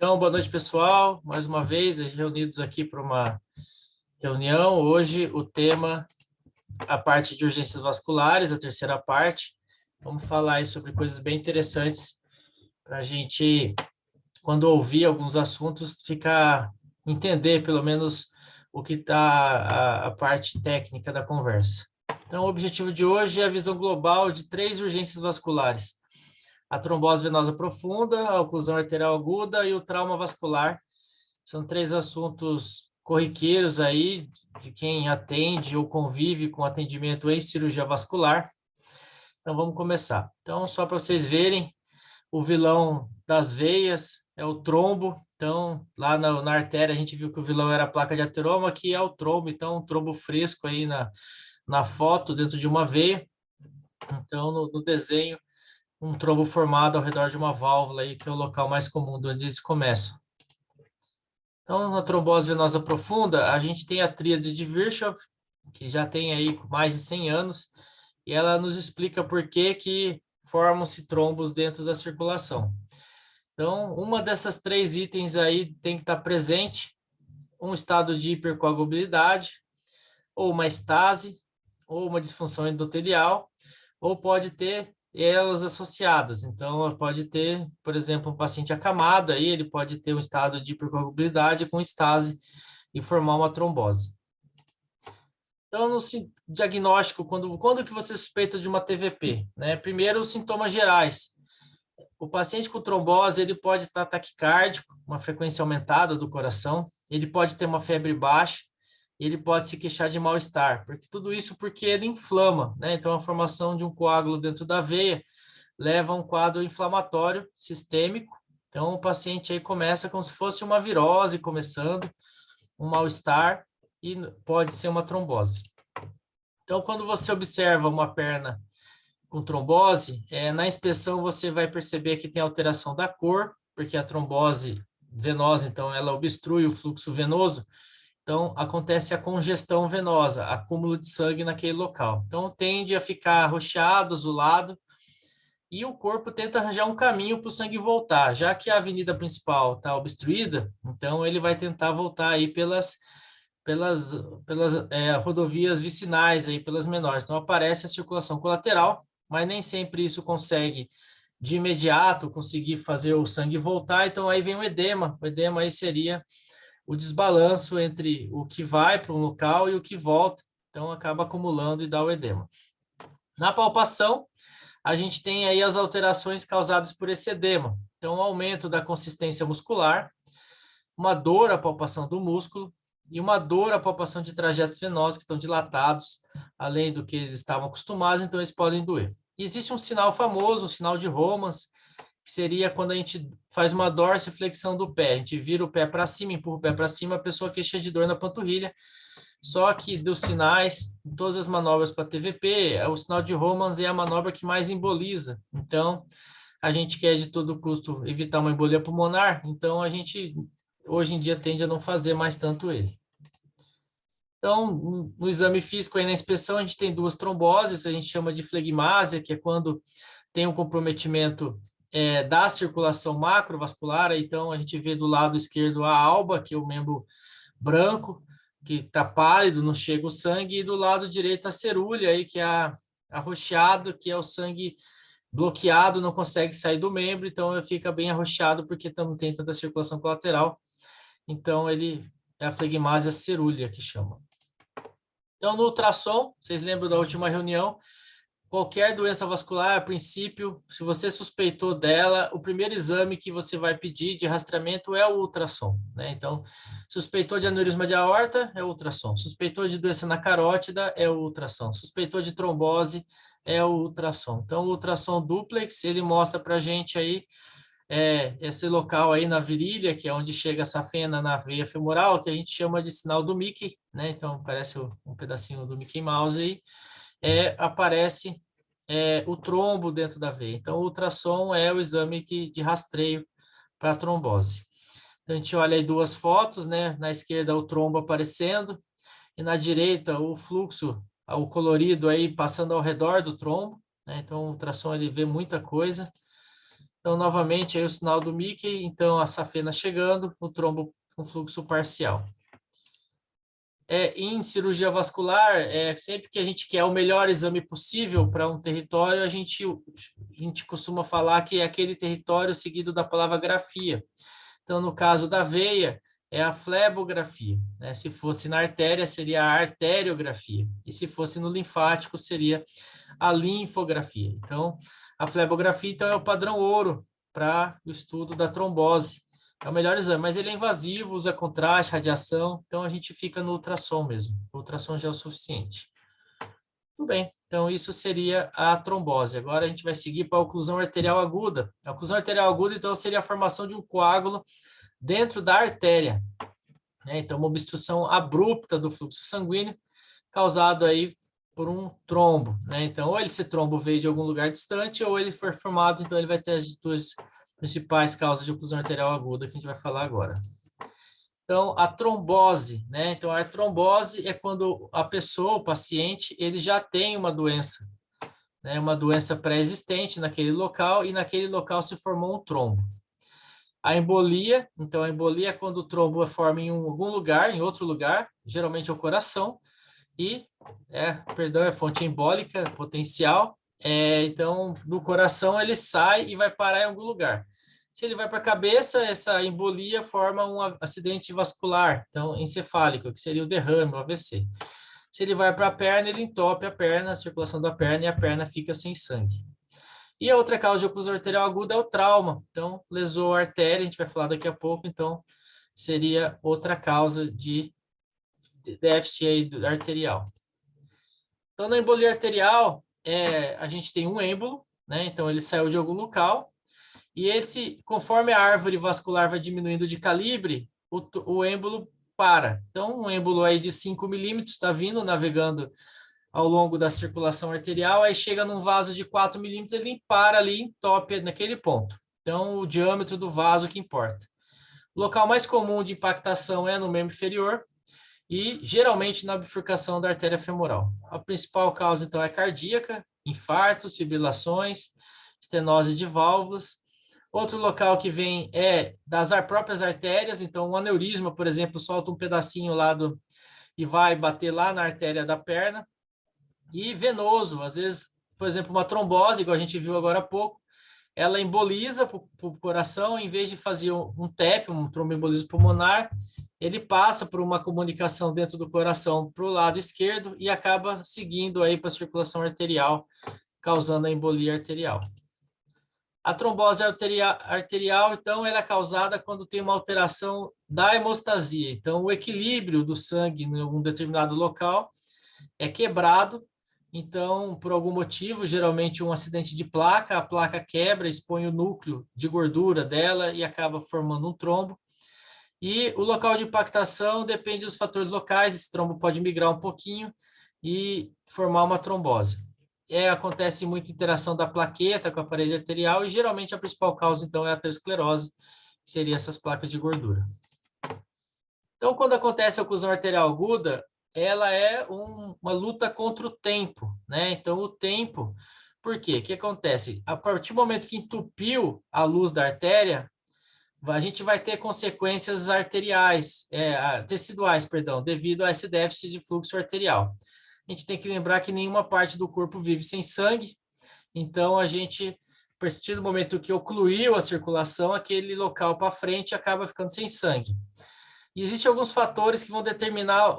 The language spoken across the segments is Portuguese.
Então, boa noite, pessoal. Mais uma vez, reunidos aqui para uma reunião. Hoje, o tema, a parte de urgências vasculares, a terceira parte. Vamos falar aí sobre coisas bem interessantes para a gente, quando ouvir alguns assuntos, entender, pelo menos, o que está a parte técnica da conversa. Então, o objetivo de hoje é a visão global de 3 urgências vasculares: a trombose venosa profunda, a oclusão arterial aguda e o trauma vascular. São 3 assuntos corriqueiros aí de quem atende ou convive com atendimento em cirurgia vascular. Então, vamos começar. Então, só para vocês verem, o vilão das veias é o trombo. Então, lá na artéria, a gente viu que o vilão era a placa de ateroma, que é o trombo. Então, um trombo fresco aí na foto, dentro de uma veia. Então, no desenho, um trombo formado ao redor de uma válvula, aí, que é o local mais comum de onde eles começam. Então, na trombose venosa profunda, a gente tem a tríade de Virchow, que já tem aí mais de 100 anos, e ela nos explica por que formam-se trombos dentro da circulação. Então, uma dessas 3 itens aí tem que estar presente: um estado de hipercoagulabilidade, ou uma estase, ou uma disfunção endotelial, ou pode ter elas associadas. Então, pode ter, por exemplo, um paciente acamado, aí ele pode ter um estado de hipercoagulabilidade com estase e formar uma trombose. Então, no diagnóstico, quando que você suspeita de uma TVP? Né? Primeiro, os sintomas gerais. O paciente com trombose, ele pode estar taquicárdico, uma frequência aumentada do coração, ele pode ter uma febre baixa, ele pode se queixar de mal-estar, tudo isso porque ele inflama, né? Então, a formação de um coágulo dentro da veia leva a um quadro inflamatório sistêmico. Então, o paciente aí começa como se fosse uma virose começando, um mal-estar, e pode ser uma trombose. Então, quando você observa uma perna com trombose, na inspeção você vai perceber que tem alteração da cor, porque a trombose venosa, então, ela obstrui o fluxo venoso. Então, acontece a congestão venosa, acúmulo de sangue naquele local. Então, tende a ficar arroxeado, azulado, e o corpo tenta arranjar um caminho para o sangue voltar. Já que a avenida principal está obstruída, então ele vai tentar voltar aí pelas rodovias vicinais, aí, pelas menores. Então, aparece a circulação colateral, mas nem sempre isso consegue, de imediato, conseguir fazer o sangue voltar. Então, aí vem o edema. O edema aí seria o desbalanço entre o que vai para um local e o que volta, então acaba acumulando e dá o edema. Na palpação, a gente tem aí as alterações causadas por esse edema, então o aumento da consistência muscular, uma dor à palpação do músculo e uma dor à palpação de trajetos venosos que estão dilatados, além do que eles estavam acostumados, então eles podem doer. E existe um sinal famoso, um sinal de Romans, que seria quando a gente faz uma dorsiflexão do pé. A gente vira o pé para cima, empurra o pé para cima, a pessoa queixa de dor na panturrilha. Só que dos sinais, todas as manobras para TVP, o sinal de Romans é a manobra que mais emboliza. Então, a gente quer de todo custo evitar uma embolia pulmonar, então a gente, hoje em dia, tende a não fazer mais tanto ele. Então, no exame físico, aí na inspeção, a gente tem 2 tromboses, a gente chama de flegmásia, que é quando tem um comprometimento da circulação macrovascular. Então, a gente vê do lado esquerdo a alba, que é o membro branco, que está pálido, não chega o sangue, e do lado direito a cerúlea, aí, que é arroxeado, que é o sangue bloqueado, não consegue sair do membro, então fica bem arroxeado, porque não tem tanta circulação colateral. Então, ele é a flegmásia cerúlea, que chama. Então, no ultrassom, vocês lembram da última reunião, qualquer doença vascular, a princípio, se você suspeitou dela, o primeiro exame que você vai pedir de rastreamento é o ultrassom, né? Então, suspeitou de aneurisma de aorta, é o ultrassom. Suspeitou de doença na carótida, é o ultrassom. Suspeitou de trombose, é o ultrassom. Então, o ultrassom duplex, ele mostra para a gente aí esse local aí na virilha, que é onde chega essa fenda na veia femoral, que a gente chama de sinal do Mickey, né? Então, parece um pedacinho do Mickey Mouse aí. Aparece o trombo dentro da veia. Então, o ultrassom é o exame de rastreio para a trombose. Então, a gente olha aí 2 fotos, né? Na esquerda, o trombo aparecendo, e na direita, o fluxo, o colorido aí passando ao redor do trombo, né? Então, o ultrassom ele vê muita coisa. Então, novamente, aí o sinal do Mickey, então a safena chegando, o trombo com fluxo parcial. Em cirurgia vascular, sempre que a gente quer o melhor exame possível para um território, a gente costuma falar que é aquele território seguido da palavra grafia. Então, no caso da veia, é a flebografia, né? Se fosse na artéria, seria a arteriografia. E se fosse no linfático, seria a linfografia. Então, a flebografia então, é o padrão ouro para o estudo da trombose. É o melhor exame, mas ele é invasivo, usa contraste, radiação, então a gente fica no ultrassom mesmo. O ultrassom já é o suficiente. Tudo bem, então isso seria a trombose. Agora a gente vai seguir para a oclusão arterial aguda. A oclusão arterial aguda, então, seria a formação de um coágulo dentro da artéria, né? Então, uma obstrução abrupta do fluxo sanguíneo causado aí por um trombo, né? Então, ou esse trombo veio de algum lugar distante, ou ele foi formado, então ele vai ter as duas principais causas de oclusão arterial aguda que a gente vai falar agora. Então, a trombose, né? Então, a trombose é quando a pessoa, o paciente, ele já tem uma doença, né? Uma doença pré-existente naquele local e naquele local se formou um trombo. A embolia, então a embolia é quando o trombo forma em algum lugar, em outro lugar, geralmente é o coração, e, é fonte embólica potencial, então do coração ele sai e vai parar em algum lugar. Se ele vai para a cabeça, essa embolia forma um acidente vascular, então encefálico, que seria o derrame, o AVC. Se ele vai para a perna, ele entope a perna, a circulação da perna, e a perna fica sem sangue. E a outra causa de oclusão arterial aguda é o trauma. Então, lesou a artéria, a gente vai falar daqui a pouco, então seria outra causa de déficit aí arterial. Então, na embolia arterial, a gente tem um êmbolo, né? Então, ele saiu de algum local, e esse, conforme a árvore vascular vai diminuindo de calibre, o êmbolo para. Então, um êmbolo aí de 5 milímetros está vindo, navegando ao longo da circulação arterial, aí chega num vaso de 4 milímetros, ele para ali, entope naquele ponto. Então, o diâmetro do vaso que importa. O local mais comum de impactação é no membro inferior e, geralmente, na bifurcação da artéria femoral. A principal causa, então, é cardíaca, infartos, fibrilações, estenose de válvulas. Outro local que vem é das próprias artérias, então, um aneurisma, por exemplo, solta um pedacinho lá e vai bater lá na artéria da perna. E venoso, às vezes, por exemplo, uma trombose, igual a gente viu agora há pouco, ela emboliza para o coração, em vez de fazer um TEP, um tromboembolismo pulmonar, ele passa por uma comunicação dentro do coração para o lado esquerdo e acaba seguindo aí para a circulação arterial, causando a embolia arterial. A trombose arterial, então, ela é causada quando tem uma alteração da hemostasia. Então, o equilíbrio do sangue em um determinado local é quebrado. Então, por algum motivo, geralmente um acidente de placa, a placa quebra, expõe o núcleo de gordura dela e acaba formando um trombo. E o local de impactação depende dos fatores locais, esse trombo pode migrar um pouquinho e formar uma trombose. Acontece muita interação da plaqueta com a parede arterial e geralmente a principal causa, então, é a aterosclerose, que seria essas placas de gordura. Então, quando acontece a oclusão arterial aguda, ela é uma luta contra o tempo, né? Então, o tempo, por quê? O que acontece? A partir do momento que entupiu a luz da artéria, a gente vai ter consequências teciduais, perdão, devido a esse déficit de fluxo arterial. A gente tem que lembrar que nenhuma parte do corpo vive sem sangue, então a gente, a partir do momento que ocluiu a circulação, aquele local para frente acaba ficando sem sangue. E existem alguns fatores que vão determinar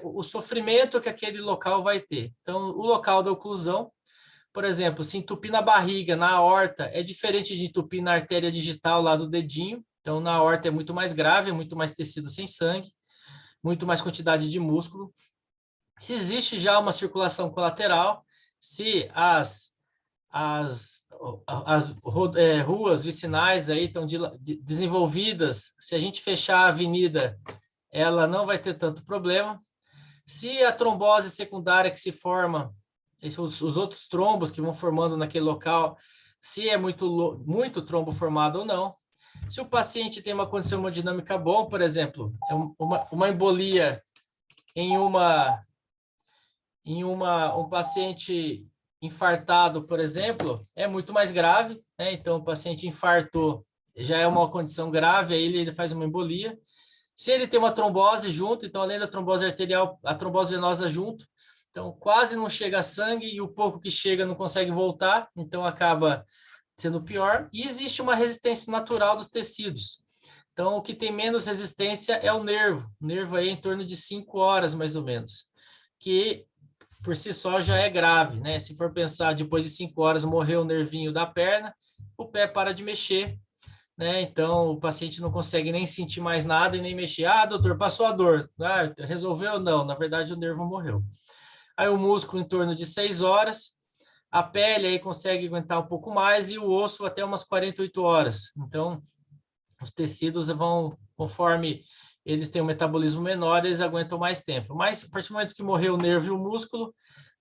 o sofrimento que aquele local vai ter. Então, o local da oclusão, por exemplo, se entupir na barriga, na aorta, é diferente de entupir na artéria digital lá do dedinho. Então, na aorta é muito mais grave, muito mais tecido sem sangue, muito mais quantidade de músculo. Se existe já uma circulação colateral, se as ruas vicinais aí estão desenvolvidas, se a gente fechar a avenida, ela não vai ter tanto problema. Se a trombose secundária que se forma, os outros trombos que vão formando naquele local, se é muito trombo formado ou não. Se o paciente tem uma condição hemodinâmica boa, por exemplo, uma embolia em um paciente infartado, por exemplo, é muito mais grave, né? Então, o paciente infartou, já é uma condição grave, aí ele faz uma embolia. Se ele tem uma trombose junto, então, além da trombose arterial, a trombose venosa junto, então, quase não chega sangue e o pouco que chega não consegue voltar, então acaba sendo pior. E existe uma resistência natural dos tecidos. Então, o que tem menos resistência é o nervo. O nervo aí é em torno de 5 horas, mais ou menos, que por si só já é grave, né? Se for pensar, depois de 5 horas morreu o nervinho da perna, o pé para de mexer, né? Então, o paciente não consegue nem sentir mais nada e nem mexer. Ah, doutor, passou a dor. Ah, resolveu? Não, na verdade o nervo morreu. Aí o músculo em torno de 6 horas, a pele aí consegue aguentar um pouco mais e o osso até umas 48 horas. Então, os tecidos vão, conforme eles têm um metabolismo menor, eles aguentam mais tempo. Mas, a partir do momento que morreu o nervo e o músculo,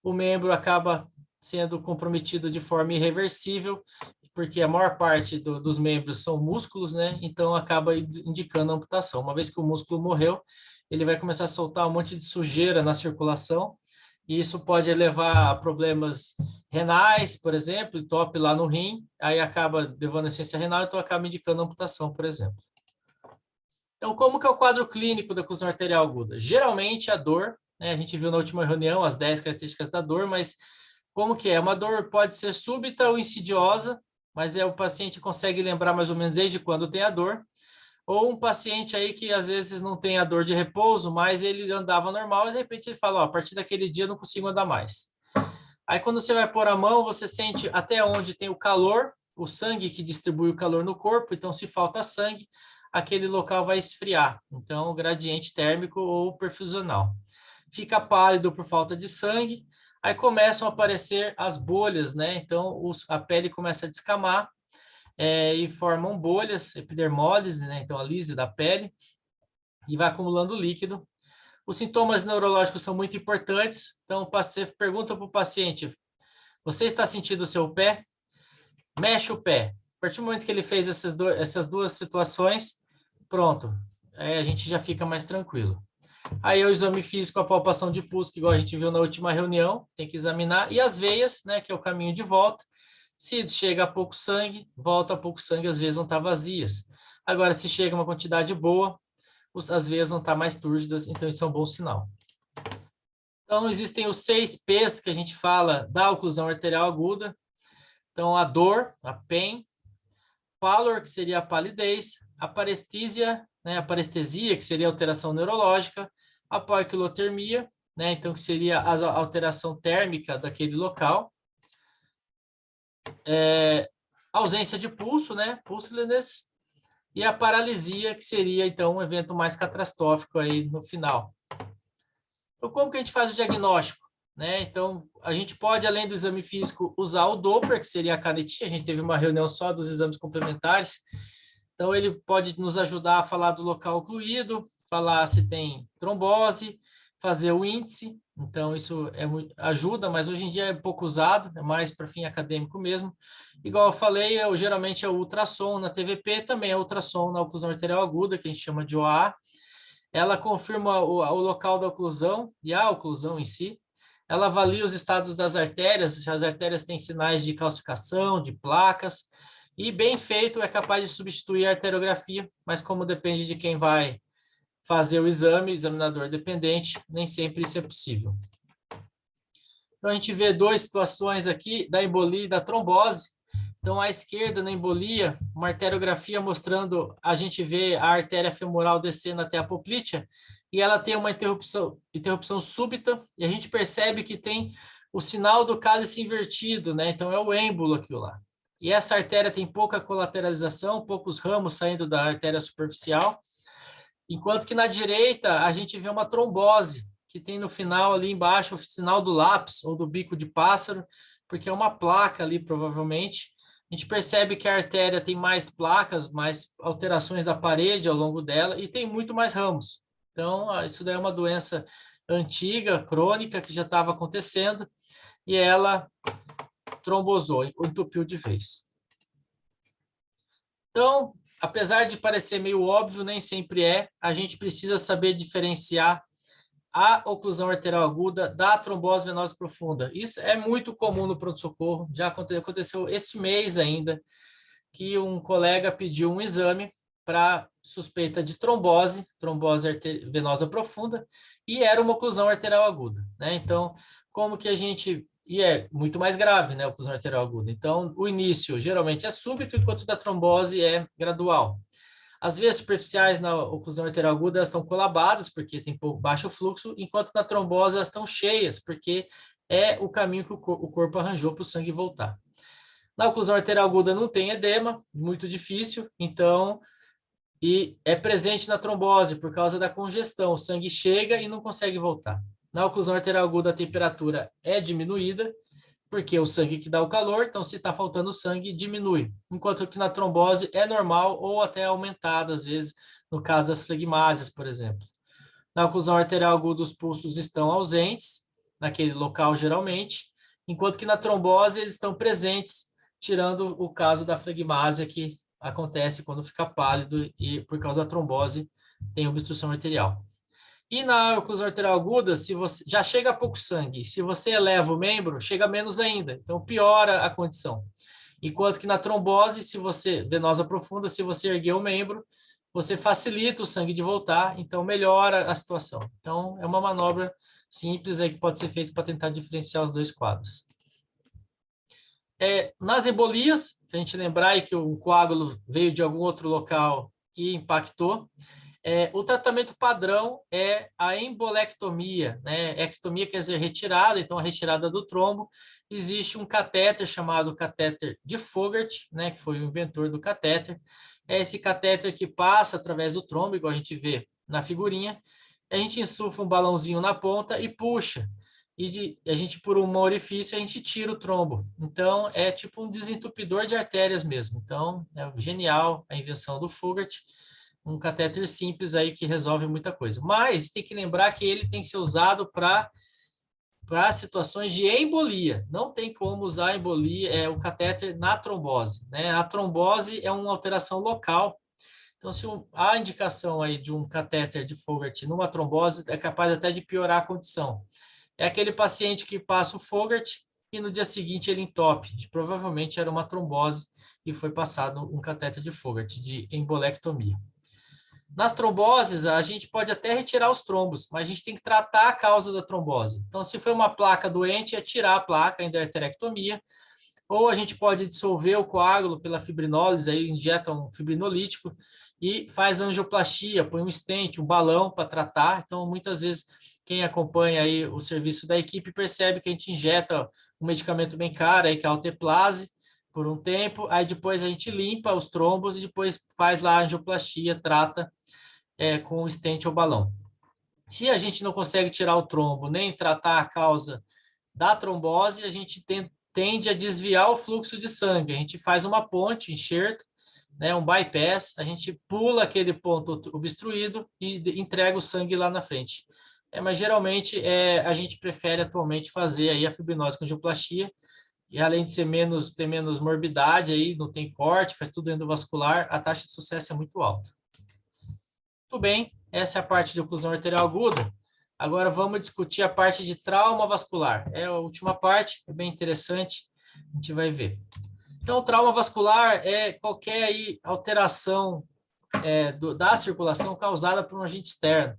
o membro acaba sendo comprometido de forma irreversível, porque a maior parte dos membros são músculos, né? Então, acaba indicando a amputação. Uma vez que o músculo morreu, ele vai começar a soltar um monte de sujeira na circulação, e isso pode levar a problemas renais, por exemplo, entope lá no rim, aí acaba levando a insuficiência renal, então acaba indicando amputação, por exemplo. Então, como que é o quadro clínico da oclusão arterial aguda? Geralmente a dor, né, a gente viu na última reunião as 10 características da dor, mas como que é? Uma dor pode ser súbita ou insidiosa, mas o paciente consegue lembrar mais ou menos desde quando tem a dor, ou um paciente aí que às vezes não tem a dor de repouso, mas ele andava normal e de repente ele fala, ó, a partir daquele dia eu não consigo andar mais. Aí quando você vai pôr a mão, você sente até onde tem o calor, o sangue que distribui o calor no corpo, então se falta sangue, aquele local vai esfriar. Então, gradiente térmico ou perfusional. Fica pálido por falta de sangue, aí começam a aparecer as bolhas, né? Então, a pele começa a descamar, e formam bolhas, epidermólise, né? Então, a lise da pele, e vai acumulando líquido. Os sintomas neurológicos são muito importantes, então você pergunta para o paciente, você está sentindo o seu pé? Mexe o pé. A partir do momento que ele fez essas duas situações, pronto, aí a gente já fica mais tranquilo. Aí o exame físico, a palpação de pulso, que igual a gente viu na última reunião, tem que examinar, e as veias, né, que é o caminho de volta. Se chega a pouco sangue, volta a pouco sangue, as veias vão estar vazias. Agora, se chega uma quantidade boa, as veias vão estar mais túrgidas, então isso é um bom sinal. Então, existem os 6 P's que a gente fala da oclusão arterial aguda. Então, a dor, a pain, pallor, que seria a palidez, a parestesia, né, a parestesia, que seria a alteração neurológica, a poiquilotermia, né, então, que seria a alteração térmica daquele local, ausência de pulso, né, pulselessness, e a paralisia, que seria, então, um evento mais catastrófico aí no final. Então, como que a gente faz o diagnóstico? Né? Então, a gente pode, além do exame físico, usar o Doppler, que seria a canetinha. A gente teve uma reunião só dos exames complementares. Então, ele pode nos ajudar a falar do local ocluído, falar se tem trombose, fazer o índice. Então, isso ajuda, mas hoje em dia é pouco usado, é mais para fim acadêmico mesmo. Igual eu falei, geralmente é o ultrassom na TVP, também é ultrassom na oclusão arterial aguda, que a gente chama de OA. Ela confirma o local da oclusão e a oclusão em si. Ela avalia os estados das artérias, se as artérias têm sinais de calcificação, de placas, e bem feito é capaz de substituir a arteriografia, mas como depende de quem vai fazer o exame, examinador dependente, nem sempre isso é possível. Então, a gente vê 2 situações aqui, da embolia e da trombose. Então, à esquerda, na embolia, uma arteriografia mostrando, a gente vê a artéria femoral descendo até a poplítea, e ela tem uma interrupção súbita, e a gente percebe que tem o sinal do cálice invertido, né? Então, é o êmbolo aquilo lá. E essa artéria tem pouca colateralização, poucos ramos saindo da artéria superficial, enquanto que na direita a gente vê uma trombose, que tem no final ali embaixo o sinal do lápis ou do bico de pássaro, porque é uma placa ali provavelmente. A gente percebe que a artéria tem mais placas, mais alterações da parede ao longo dela e tem muito mais ramos. Então, isso daí é uma doença antiga, crônica, que já estava acontecendo e ela trombosou, entupiu de vez. Então, apesar de parecer meio óbvio, nem sempre é. A gente precisa saber diferenciar a oclusão arterial aguda da trombose venosa profunda. Isso é muito comum no pronto-socorro, já aconteceu este mês ainda, que um colega pediu um exame para suspeita de trombose venosa profunda, e era uma oclusão arterial aguda, né? Então, como que a gente... E é muito mais grave, né, a oclusão arterial aguda. Então, o início geralmente é súbito, enquanto da trombose é gradual. As veias superficiais na oclusão arterial aguda elas estão colabadas, porque tem baixo fluxo, enquanto na trombose elas estão cheias, porque é o caminho que o corpo arranjou para o sangue voltar. Na oclusão arterial aguda não tem edema, muito difícil, então, e é presente na trombose por causa da congestão. O sangue chega e não consegue voltar. Na oclusão arterial aguda, a temperatura é diminuída, porque é o sangue que dá o calor, então se está faltando sangue, diminui. Enquanto que na trombose é normal ou até aumentada, às vezes, no caso das flegmásias, por exemplo. Na oclusão arterial aguda, os pulsos estão ausentes, naquele local geralmente, enquanto que na trombose eles estão presentes, tirando o caso da flegmásia, que acontece quando fica pálido e, por causa da trombose, tem obstrução arterial. E na oclusão arterial aguda, se você já chega a pouco sangue, se você eleva o membro, chega menos ainda, então piora a condição. Enquanto que na trombose, se você venosa profunda, se você erguer o membro, você facilita o sangue de voltar, então melhora a situação. Então é uma manobra simples aí que pode ser feita para tentar diferenciar os dois quadros. Nas embolias, a gente lembrar aí que o coágulo veio de algum outro local e impactou. O tratamento padrão é a embolectomia, né? Ectomia quer dizer retirada, então a retirada do trombo. Existe um catéter chamado catéter de Fogarty, né? Que foi o inventor do catéter. É esse catéter que passa através do trombo, igual a gente vê na figurinha. A gente insufla um balãozinho na ponta e puxa. E a gente, por um orifício, a gente tira o trombo. Então, é tipo um desentupidor de artérias mesmo. Então, é genial a invenção do Fogarty. Um catéter simples aí que resolve muita coisa. Mas tem que lembrar que ele tem que ser usado para situações de embolia. Não tem como usar a embolia, o catéter na trombose, né? A trombose é uma alteração local. Então, se há indicação aí de um catéter de Fogarty numa trombose, é capaz até de piorar a condição. É aquele paciente que passa o Fogarty e no dia seguinte ele entope. Provavelmente era uma trombose e foi passado um catéter de Fogarty, de embolectomia. Nas tromboses, a gente pode até retirar os trombos, mas a gente tem que tratar a causa da trombose. Então, se foi uma placa doente, é tirar a placa, ainda é arterectomia, ou a gente pode dissolver o coágulo pela fibrinólise, aí injeta um fibrinolítico e faz angioplastia, põe um stent, um balão para tratar. Então, muitas vezes, quem acompanha aí o serviço da equipe percebe que a gente injeta um medicamento bem caro, aí, que é a alteplase, por um tempo, aí depois a gente limpa os trombos e depois faz lá a angioplastia, trata com o stent ou balão. Se a gente não consegue tirar o trombo, nem tratar a causa da trombose, a gente tende a desviar o fluxo de sangue. A gente faz uma ponte, enxerto, né, um bypass, a gente pula aquele ponto obstruído e entrega o sangue lá na frente. Mas geralmente a gente prefere atualmente fazer aí a fibrinose com angioplastia, e além de ter menos morbidade, aí não tem corte, faz tudo endovascular, a taxa de sucesso é muito alta. Muito bem, essa é a parte de oclusão arterial aguda. Agora vamos discutir a parte de trauma vascular. É a última parte, é bem interessante, a gente vai ver. Então, trauma vascular é qualquer aí alteração da circulação causada por um agente externo.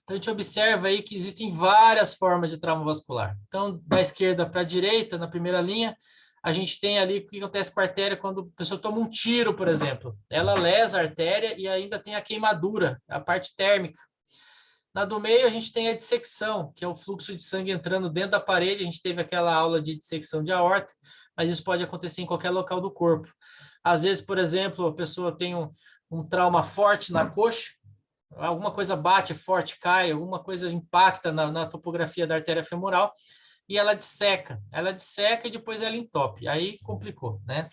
Então, a gente observa aí que existem várias formas de trauma vascular. Então, da esquerda para a direita, na primeira linha, a gente tem ali o que acontece com a artéria quando a pessoa toma um tiro, por exemplo. Ela lesa a artéria e ainda tem a queimadura, a parte térmica. Na do meio, a gente tem a dissecção, que é o fluxo de sangue entrando dentro da parede. A gente teve aquela aula de dissecção de aorta, mas isso pode acontecer em qualquer local do corpo. Às vezes, por exemplo, a pessoa tem um trauma forte na coxa, alguma coisa bate forte, cai, alguma coisa impacta na topografia da artéria femoral e ela disseca e depois ela entope, aí complicou, né?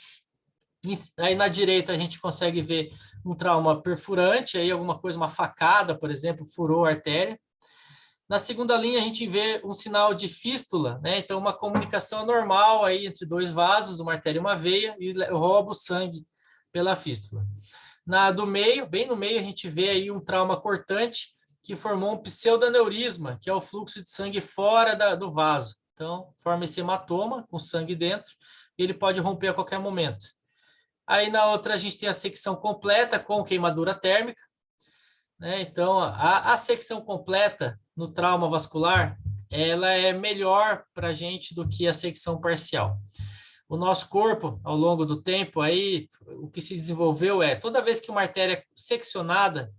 Aí na direita a gente consegue ver um trauma perfurante, aí alguma coisa, uma facada, por exemplo, furou a artéria. Na segunda linha a gente vê um sinal de fístula, né? Então uma comunicação normal aí entre dois vasos, uma artéria e uma veia, e rouba o sangue pela fístula. Na do meio, bem no meio, a gente vê aí um trauma cortante, que formou um pseudaneurisma, que é o fluxo de sangue fora do vaso. Então, forma esse hematoma com sangue dentro, e ele pode romper a qualquer momento. Aí, na outra, a gente tem a secção completa com queimadura térmica, né? Então, a secção completa no trauma vascular, ela é melhor para a gente do que a secção parcial. O nosso corpo, ao longo do tempo, aí, o que se desenvolveu é, toda vez que uma artéria é seccionada,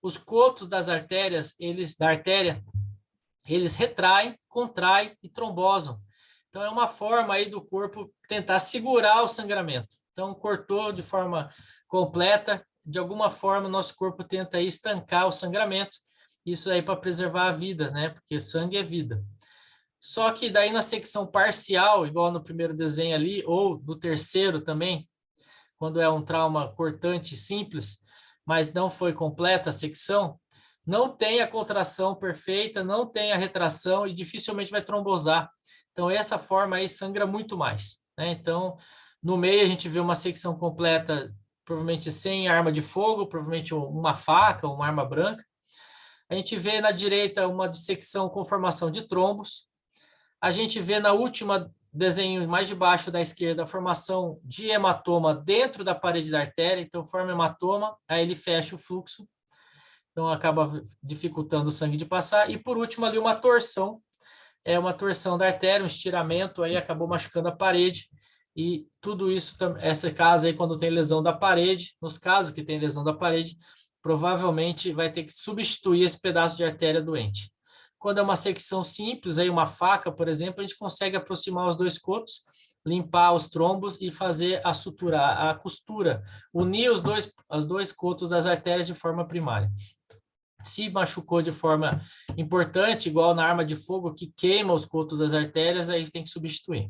os cotos das artérias, eles retraem, contraem e trombosam. Então, é uma forma aí do corpo tentar segurar o sangramento. Então, cortou de forma completa, de alguma forma, o nosso corpo tenta aí estancar o sangramento, isso aí para preservar a vida, né? Porque sangue é vida. Só que daí na secção parcial, igual no primeiro desenho ali, ou no terceiro também, quando é um trauma cortante simples, mas não foi completa a secção, não tem a contração perfeita, não tem a retração e dificilmente vai trombosar. Então, essa forma aí sangra muito mais, né? Então, no meio a gente vê uma secção completa, provavelmente sem arma de fogo, provavelmente uma faca, uma arma branca. A gente vê na direita uma dissecção com formação de trombos. A gente vê na última desenho mais de baixo da esquerda a formação de hematoma dentro da parede da artéria, então forma hematoma, aí ele fecha o fluxo, então acaba dificultando o sangue de passar. E por último ali uma torção, é uma torção da artéria, um estiramento, aí acabou machucando a parede. E tudo isso, essa caso aí quando tem lesão da parede, nos casos que tem lesão da parede, provavelmente vai ter que substituir esse pedaço de artéria doente. Quando é uma secção simples, aí uma faca, por exemplo, a gente consegue aproximar os dois cotos, limpar os trombos e fazer a sutura, a costura, unir os dois cotos das artérias de forma primária. Se machucou de forma importante, igual na arma de fogo que queima os cotos das artérias, aí a gente tem que substituir.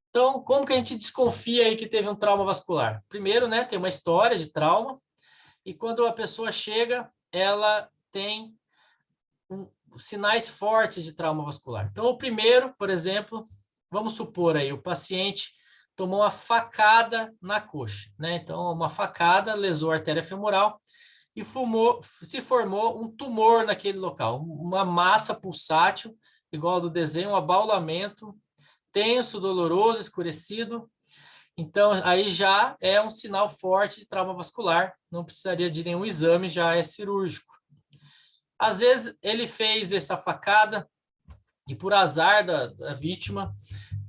Então, como que a gente desconfia aí que teve um trauma vascular? Primeiro, né, tem uma história de trauma, e quando a pessoa chega, ela tem sinais fortes de trauma vascular. Então, o primeiro, por exemplo, vamos supor aí, o paciente tomou uma facada na coxa, né? Então, uma facada lesou a artéria femoral e se formou um tumor naquele local, uma massa pulsátil, igual ao do desenho, um abaulamento, tenso, doloroso, escurecido. Então, aí já é um sinal forte de trauma vascular, não precisaria de nenhum exame, já é cirúrgico. Às vezes, ele fez essa facada e, por azar da vítima,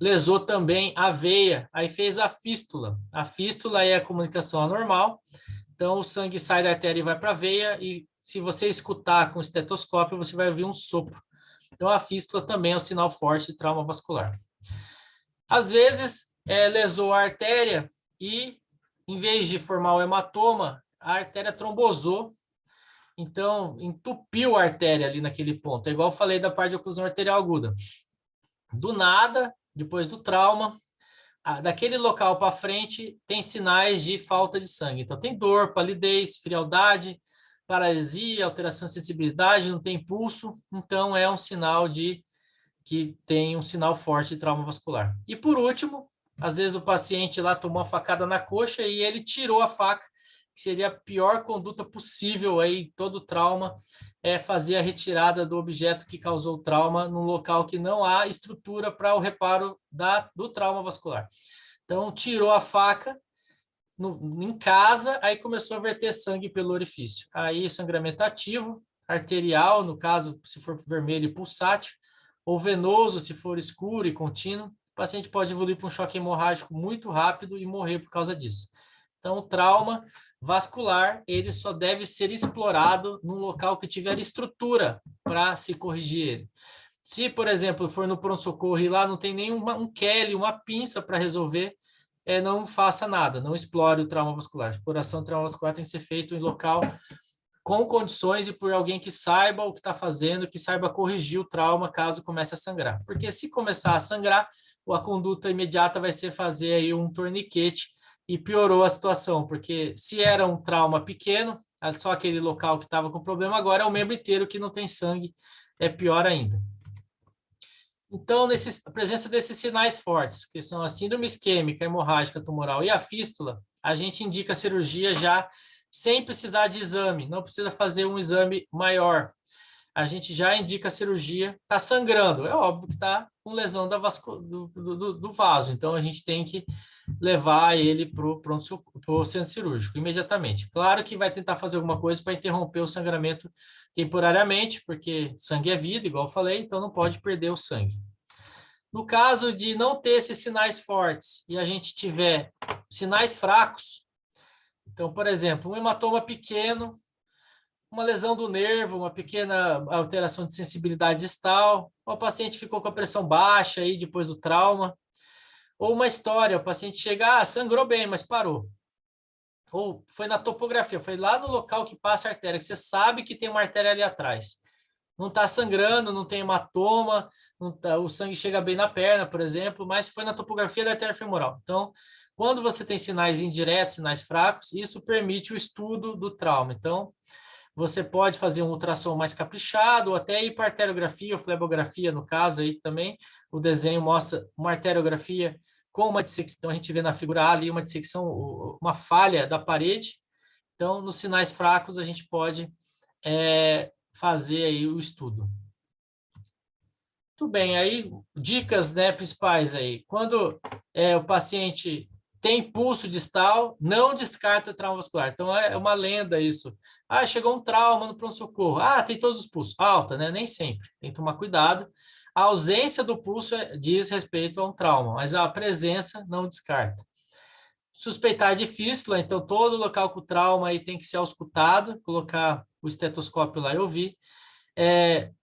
lesou também a veia, aí fez a fístula. A fístula é a comunicação anormal, então o sangue sai da artéria e vai para a veia, e se você escutar com estetoscópio, você vai ouvir um sopro. Então, a fístula também é um sinal forte de trauma vascular. Às vezes, lesou a artéria e, em vez de formar o hematoma, a artéria trombosou, então entupiu a artéria ali naquele ponto. É igual eu falei da parte de oclusão arterial aguda. Do nada, depois do trauma, daquele local para frente, tem sinais de falta de sangue. Então, tem dor, palidez, frialdade, paralisia, alteração de sensibilidade, não tem pulso. Então, é um sinal de que tem um sinal forte de trauma vascular. E por último, às vezes o paciente lá tomou uma facada na coxa e ele tirou a faca, que seria a pior conduta possível aí, todo trauma, é fazer a retirada do objeto que causou o trauma num local que não há estrutura para o reparo do trauma vascular. Então, tirou a faca em casa, aí começou a verter sangue pelo orifício. Aí, sangramento ativo, arterial, no caso, se for vermelho e pulsátil, ou venoso, se for escuro e contínuo, o paciente pode evoluir para um choque hemorrágico muito rápido e morrer por causa disso. Então, o trauma vascular, ele só deve ser explorado num local que tiver estrutura para se corrigir ele. Se, por exemplo, for no pronto-socorro e lá não tem um Kelly, uma pinça para resolver, não faça nada, não explore o trauma vascular. A exploração do trauma vascular tem que ser feito em local com condições e por alguém que saiba o que está fazendo, que saiba corrigir o trauma caso comece a sangrar. Porque se começar a sangrar, a conduta imediata vai ser fazer aí um torniquete e piorou a situação, porque se era um trauma pequeno, só aquele local que estava com problema, agora é o membro inteiro que não tem sangue, é pior ainda. Então, a presença desses sinais fortes, que são a síndrome isquêmica, hemorrágica tumoral e a fístula, a gente indica a cirurgia já sem precisar de exame, não precisa fazer um exame maior. A gente já indica a cirurgia, está sangrando, é óbvio que está com lesão do vaso, então a gente tem que levar ele para o centro cirúrgico imediatamente. Claro que vai tentar fazer alguma coisa para interromper o sangramento temporariamente, porque sangue é vida, igual eu falei, então não pode perder o sangue. No caso de não ter esses sinais fortes e a gente tiver sinais fracos, então, por exemplo, um hematoma pequeno, uma lesão do nervo, uma pequena alteração de sensibilidade distal, o paciente ficou com a pressão baixa aí depois do trauma, ou uma história, o paciente chega, sangrou bem, mas parou. Ou foi na topografia, foi lá no local que passa a artéria, que você sabe que tem uma artéria ali atrás. Não está sangrando, não tem hematoma, não tá, o sangue chega bem na perna, por exemplo, mas foi na topografia da artéria femoral. Então, quando você tem sinais indiretos, sinais fracos, isso permite o estudo do trauma. Então, você pode fazer um ultrassom mais caprichado, ou até ir para arteriografia ou flebografia, no caso aí também. O desenho mostra uma arteriografia com uma dissecção, a gente vê na figura A ali uma dissecção, uma falha da parede. Então, nos sinais fracos, a gente pode fazer aí o estudo. Muito bem, aí dicas, né, principais aí. Quando o paciente tem pulso distal, não descarta trauma vascular. Então, é uma lenda isso. Ah, chegou um trauma no pronto-socorro. Ah, tem todos os pulsos. Alta, né? Nem sempre. Tem que tomar cuidado. A ausência do pulso diz respeito a um trauma, mas a presença não descarta. Suspeitar de fístula, então todo local com trauma aí tem que ser auscultado, colocar o estetoscópio lá e ouvir.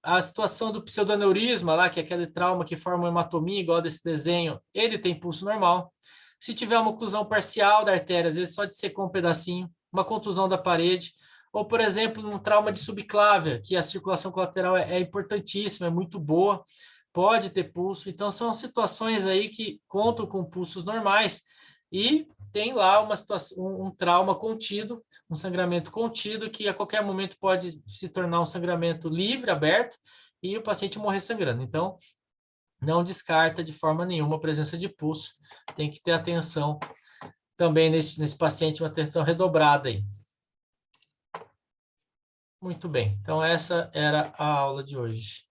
A situação do pseudoneurisma lá, que é aquele trauma que forma uma hematomia, igual desse desenho, ele tem pulso normal. Se tiver uma oclusão parcial da artéria, às vezes só dissecou um pedacinho, uma contusão da parede, ou, por exemplo, um trauma de subclávia, que a circulação colateral é importantíssima, é muito boa, pode ter pulso. Então, são situações aí que contam com pulsos normais e tem lá uma situação, um trauma contido, um sangramento contido, que a qualquer momento pode se tornar um sangramento livre, aberto, e o paciente morrer sangrando. Então, não descarta de forma nenhuma a presença de pulso. Tem que ter atenção também nesse paciente, uma atenção redobrada aí. Muito bem. Então, essa era a aula de hoje.